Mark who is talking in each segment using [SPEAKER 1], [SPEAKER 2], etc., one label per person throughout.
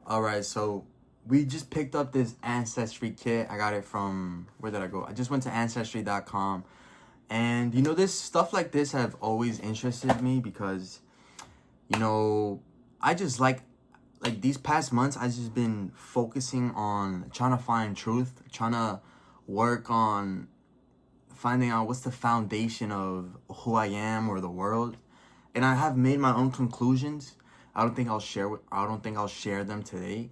[SPEAKER 1] All right, so we just picked up this Ancestry kit. I got it from, where did I go? I just went to Ancestry.com. And, this stuff like this have always interested me because, I just like these past months, I've just been focusing on trying to find truth, trying to work on finding out what's the foundation of who I am or the world. And I have made my own conclusions. I don't think I'll share them today,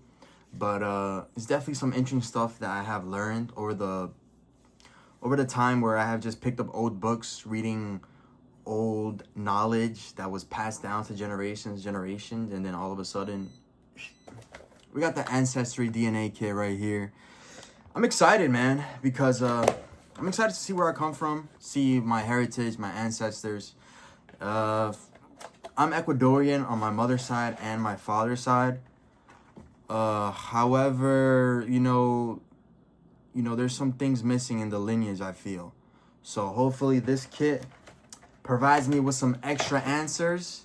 [SPEAKER 1] but it's definitely some interesting stuff that I have learned over the time where I have just picked up old books, reading old knowledge that was passed down to generations, and then all of a sudden, we got the Ancestry DNA kit right here. I'm excited, man, because I'm excited to see where I come from, see my heritage, my ancestors. I'm Ecuadorian on my mother's side and my father's side. However, there's some things missing in the lineage, I feel. So hopefully this kit provides me with some extra answers.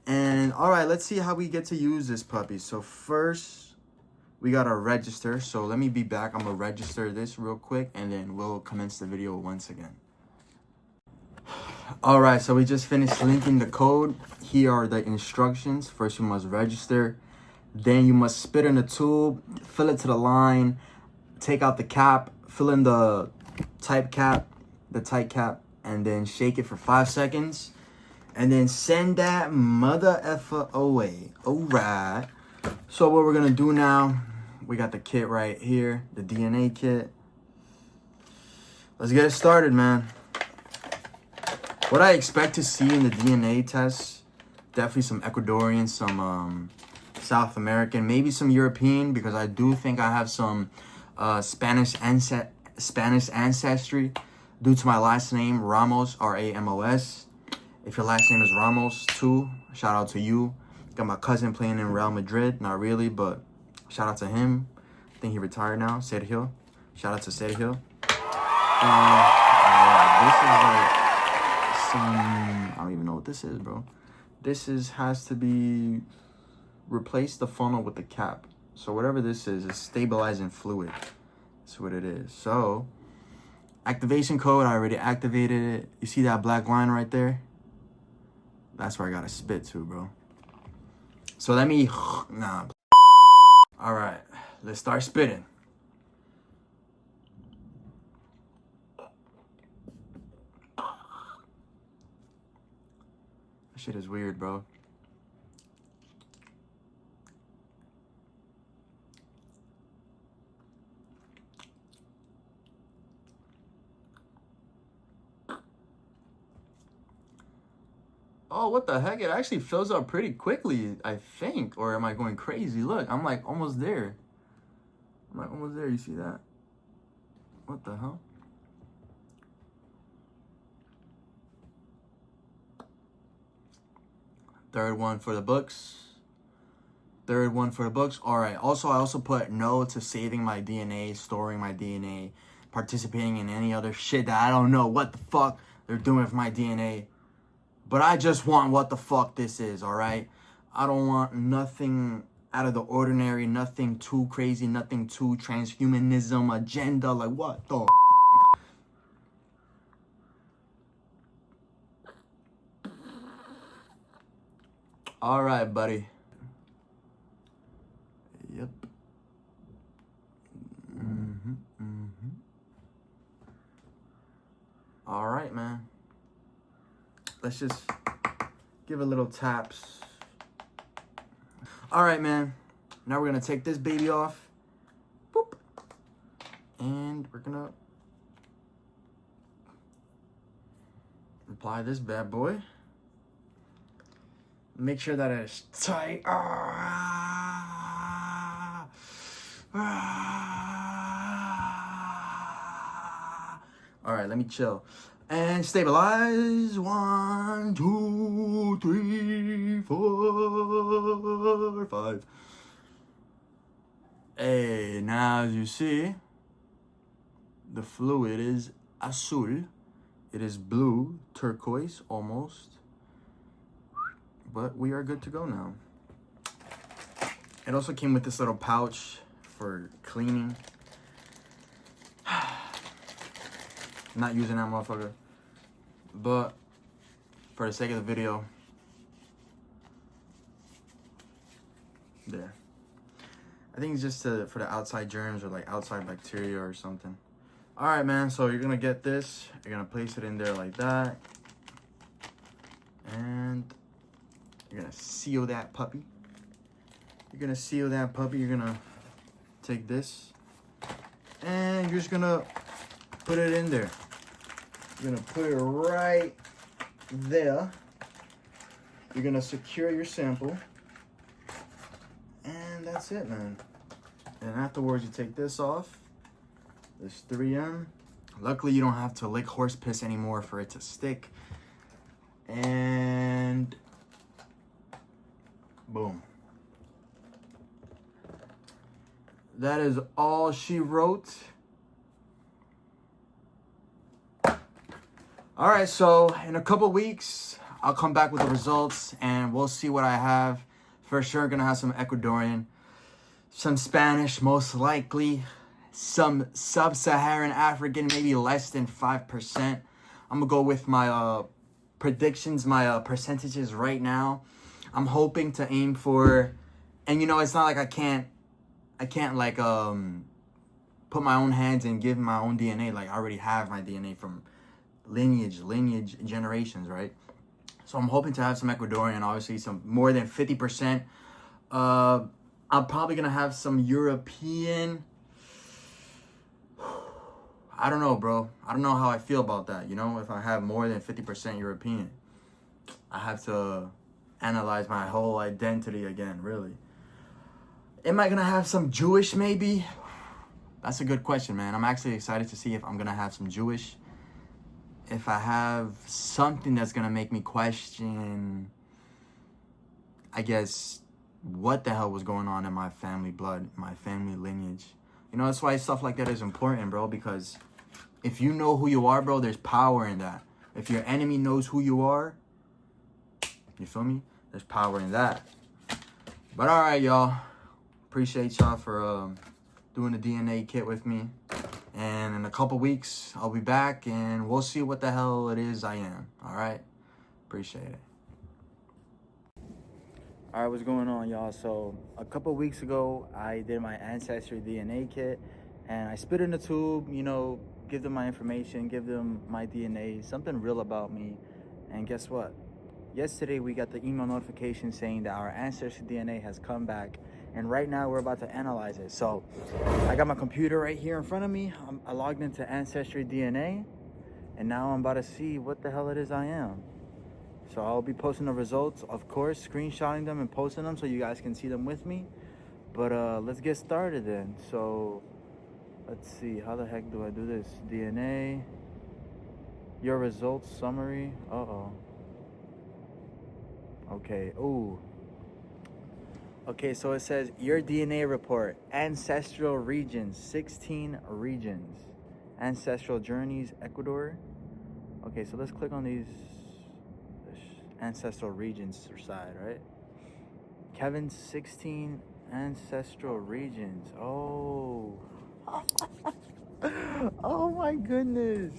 [SPEAKER 1] And all right, let's see how we get to use this puppy. So first, we got to register. So let me be back. I'm going to register this real quick, and then we'll commence the video once again. All right, so we just finished linking the code. Here are the instructions. First, you must register. Then you must spit in a tube, fill it to the line, take out the cap, fill in the tight cap, and then shake it for 5 seconds. And then send that mother effer away. All right. So what we're going to do now, we got the kit right here, the DNA kit. Let's get it started, man. What I expect to see in the DNA test, definitely some Ecuadorian, some South American, maybe some European, because I do think I have some Spanish ancestry due to my last name, Ramos, R-A-M-O-S. If your last name is Ramos, too, shout out to you. Got my cousin playing in Real Madrid. Not really, but shout out to him. I think he retired now, Sergio. Shout out to Sergio. This is like I don't even know what this is, bro. Has to be, replace the funnel with the cap. So whatever this is stabilizing fluid. That's what it is. So activation code, I already activated it. You see that black line right there? That's where I gotta spit to, bro. So let me, All right, let's start spitting. Shit is weird, bro. Oh, what the heck? It actually fills up pretty quickly, I think. Or am I going crazy? Look, I'm like almost there. You see that? What the hell? Third one for the books. All right. Also, I also put no to saving my DNA, storing my DNA, participating in any other shit that I don't know what the fuck they're doing with my DNA. But I just want what the fuck this is, all right? I don't want nothing out of the ordinary, nothing too crazy, nothing too transhumanism agenda. Like, what the? All right, buddy. Yep. All right, man. Let's just give it little taps. All right, man. Now we're going to take this baby off. Boop. And we're going to apply this bad boy. Make sure that it's tight. All right, let me chill. And stabilize. 1, 2, 3, 4, 5. Hey, now as you see, the fluid is azul. It is blue, turquoise almost. But we are good to go now. It also came with this little pouch for cleaning. I'm not using that motherfucker, but for the sake of the video, there. I think it's just for the outside germs or like outside bacteria or something. All right, man. So you're gonna get this. You're gonna place it in there like that, and you're gonna seal that puppy. You're gonna seal that puppy. You're gonna take this, and you're just gonna put it in there. You're gonna put it right there. You're gonna secure your sample, and that's it, man. And afterwards, you take this off. This 3M. Luckily, you don't have to lick horse piss anymore for it to stick. And boom. That is all she wrote. All right, so in a couple weeks, I'll come back with the results and we'll see what I have. For sure, gonna have some Ecuadorian, some Spanish, most likely, some sub-Saharan African, maybe less than 5%. I'm gonna go with my predictions, my percentages right now. I'm hoping to aim for, and you know, it's not like I can't like put my own hands and give my own DNA. Like I already have my DNA from lineage generations, right? So I'm hoping to have some Ecuadorian, obviously some more than 50%. I'm probably gonna have some European. I don't know, bro. I don't know how I feel about that. You know, if I have more than 50% European, I have to analyze my whole identity again, really. Am I gonna have some Jewish, maybe? That's a good question, man. I'm actually excited to see if I'm gonna have some Jewish. If I have something that's gonna make me question, I guess, what the hell was going on in my family blood, my family lineage. You know, that's why stuff like that is important, bro, because if you know who you are, bro, there's power in that. If your enemy knows who you are, you feel me? There's power in that. But all right, y'all. Appreciate y'all for doing the DNA kit with me. And in a couple weeks, I'll be back and we'll see what the hell it is I am. All right? Appreciate it. All right, what's going on, y'all? So a couple weeks ago, I did my Ancestry DNA kit, and I spit in the tube, you know, give them my information, give them my DNA, something real about me. And guess what? Yesterday, we got the email notification saying that our Ancestry DNA has come back, and right now we're about to analyze it. So I got my computer right here in front of me. I logged into Ancestry DNA, and now I'm about to see what the hell it is I am. So I'll be posting the results, of course, screenshotting them and posting them so you guys can see them with me. But let's get started then. So let's see, how the heck do I do this? DNA, your results summary. Uh-oh. Okay, ooh. Okay, so it says your DNA report, ancestral regions, 16 regions. Ancestral journeys, Ecuador. Okay, so let's click on these ancestral regions side, right? Kevin's 16 ancestral regions. Oh. Oh my goodness.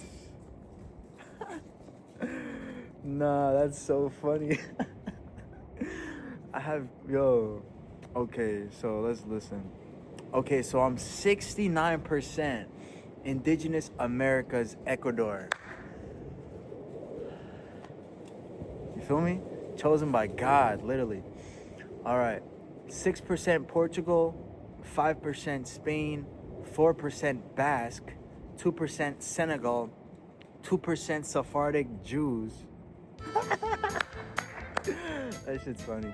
[SPEAKER 1] Nah, that's so funny. I have, yo. Okay, so let's listen. Okay, so I'm 69% Indigenous Americas, Ecuador. You feel me? Chosen by God, literally. All right. 6% Portugal, 5% Spain, 4% Basque, 2% Senegal, 2% Sephardic Jews. That shit's funny.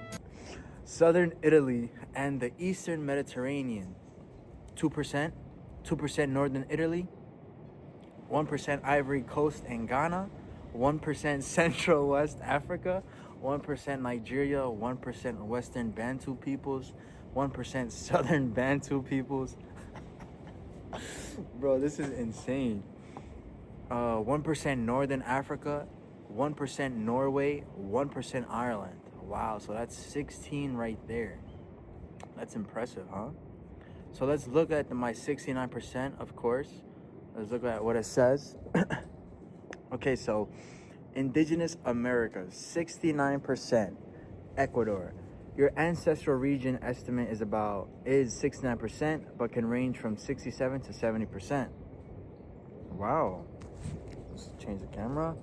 [SPEAKER 1] Southern Italy and the Eastern Mediterranean, 2%. 2% Northern Italy, 1% Ivory Coast and Ghana, 1% Central West Africa, 1% Nigeria, 1% Western Bantu peoples, 1% Southern Bantu peoples. Bro, this is insane. 1% Northern Africa, 1% Norway, 1% Ireland. Wow, so that's 16 right there. That's impressive, huh? So let's look at my 69%, of course. Let's look at what it says. Okay, so Indigenous Americas, 69%. Ecuador. Your ancestral region estimate is 69%, but can range from 67 to 70%. Wow. Let's change the camera.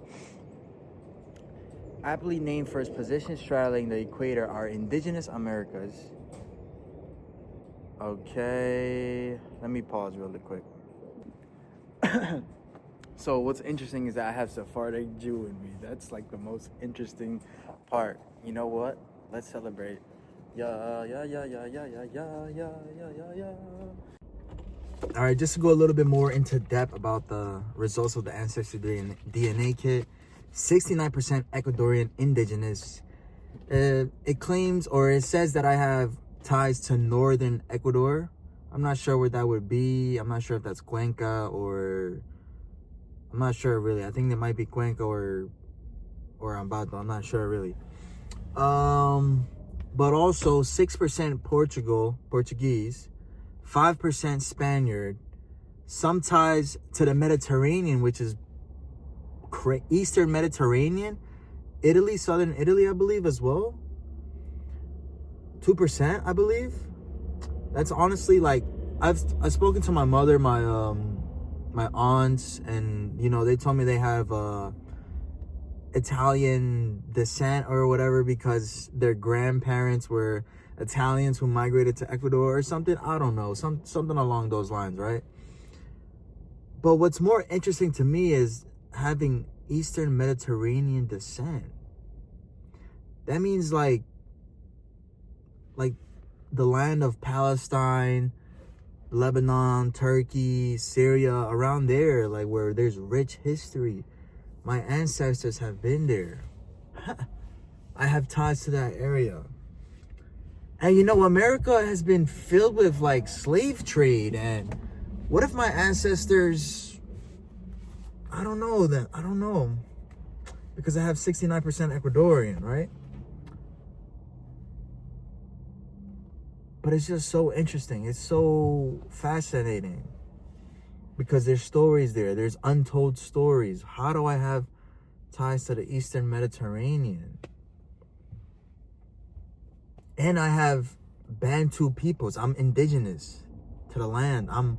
[SPEAKER 1] Aptly named for its position straddling the equator are Indigenous Americas. Okay, let me pause really quick. So what's interesting is that I have Sephardic Jew in me. That's like the most interesting part. You know what? Let's celebrate. Yeah, yeah, yeah, yeah, yeah, yeah, yeah, yeah, yeah, yeah, yeah. All right, just to go a little bit more into depth about the results of the Ancestry DNA kit. 69% Ecuadorian indigenous. It claims, or it says, that I have ties to northern Ecuador. I'm not sure where that would be. I'm not sure if that's Cuenca, or I'm not sure really. I think it might be Cuenca or Ambato. I'm not sure really. But also 6% Portuguese, 5% Spaniard, some ties to the Mediterranean, which is Eastern Mediterranean, Italy, Southern Italy, I believe, as well. 2%, I believe. That's honestly, like, I've spoken to my mother, my aunts, and you know, they told me they have Italian descent or whatever because their grandparents were Italians who migrated to Ecuador or something. I don't know, something along those lines, right? But what's more interesting to me is having Eastern Mediterranean descent. That means like the land of Palestine, Lebanon, Turkey, Syria, around there, like where there's rich history. My ancestors have been there. I have ties to that area. And you know, America has been filled with like slave trade. And what if my ancestors, I don't know. Because I have 69% Ecuadorian, right? But it's just so interesting. It's so fascinating. Because there's stories there. There's untold stories. How do I have ties to the Eastern Mediterranean? And I have Bantu peoples. I'm indigenous to the land. I'm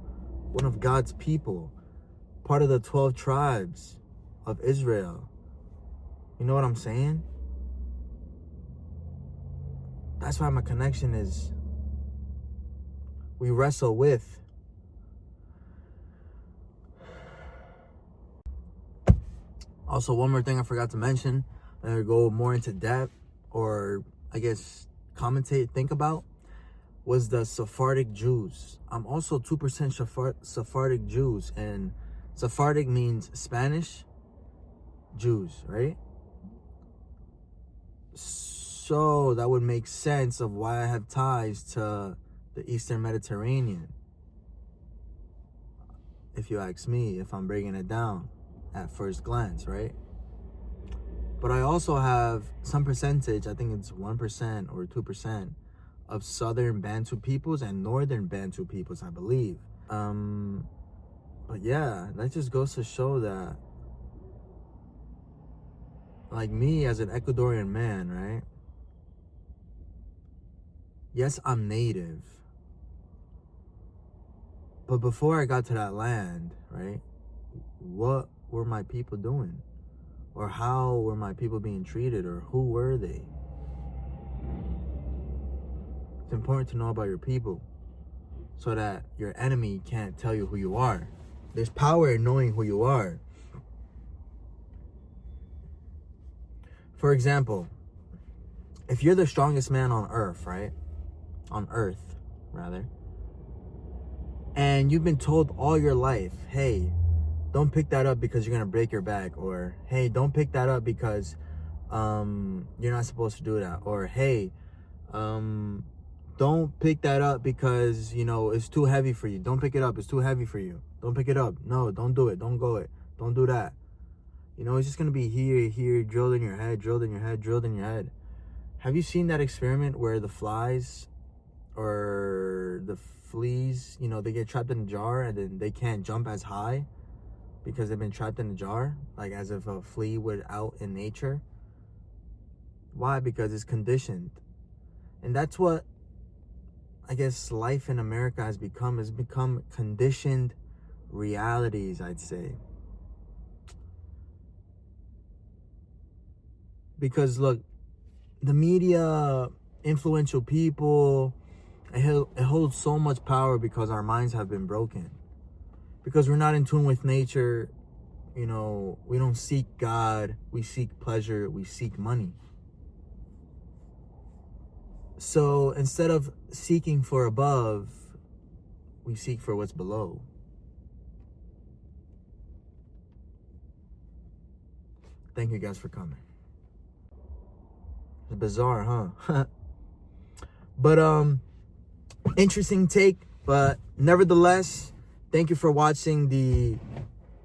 [SPEAKER 1] one of God's people. Part of the 12 tribes of Israel. You know what I'm saying? That's why my connection is, we wrestle with. Also, one more thing I forgot to mention, that I go more into depth, or I guess think about, was the Sephardic Jews. I'm also 2% Sephardic Jews, and Sephardic means Spanish Jews, right? So that would make sense of why I have ties to the Eastern Mediterranean, if you ask me, if I'm breaking it down at first glance, right? But I also have some percentage, I think it's 1% or 2%, of Southern Bantu peoples and Northern Bantu peoples, I believe. But yeah, that just goes to show that, like me as an Ecuadorian man, right? Yes, I'm native. But before I got to that land, right, what were my people doing? Or how were my people being treated? Or who were they? It's important to know about your people so that your enemy can't tell you who you are. There's power in knowing who you are. For example, if you're the strongest man on earth, right? On earth, rather. And you've been told all your life, hey, don't pick that up because you're going to break your back. Or, hey, don't pick that up because you're not supposed to do that. Or, hey, don't pick that up because, you know, it's too heavy for you. Don't pick it up. It's too heavy for you. Don't pick it up. No, don't do it. Don't go it. Don't do that. You know, it's just going to be here, drilled in your head, drilled in your head, drilled in your head. Have you seen that experiment where the flies
[SPEAKER 2] or the fleas, you know, they get trapped in a jar and then they can't jump as high because they've been trapped in a jar, like as if a flea would out in nature. Why? Because it's conditioned. And that's what I guess life in America has become. It's become conditioned realities, I'd say. Because look, the media, influential people, it holds so much power because our minds have been broken. Because we're not in tune with nature. You know, we don't seek God, we seek pleasure, we seek money. So instead of seeking for above, we seek for what's below. Thank you guys for coming. It's bizarre, huh? But interesting take. But nevertheless, thank you for watching the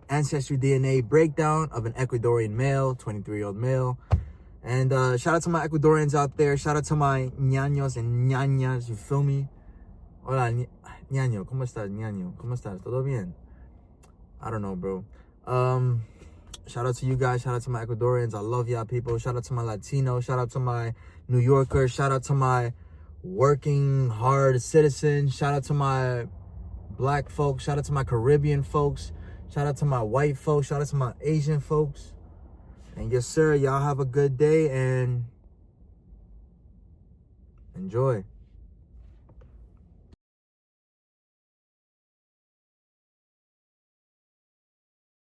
[SPEAKER 2] Ancestry DNA breakdown of an Ecuadorian male, 23-year-old male. And shout out to my Ecuadorians out there. Shout out to my ñaños and ñañas. You feel me? Hola, ñaño. ¿Cómo estás, ñaño? ¿Cómo estás? ¿Todo bien? I don't know, bro. Shout out to you guys. Shout out to my Ecuadorians. I love y'all people. Shout out to my Latinos. Shout out to my New Yorkers. Shout out to my working hard citizens. Shout out to my black folks. Shout out to my Caribbean folks. Shout out to my white folks. Shout out to my Asian folks. And yes, sir, y'all have a good day and enjoy.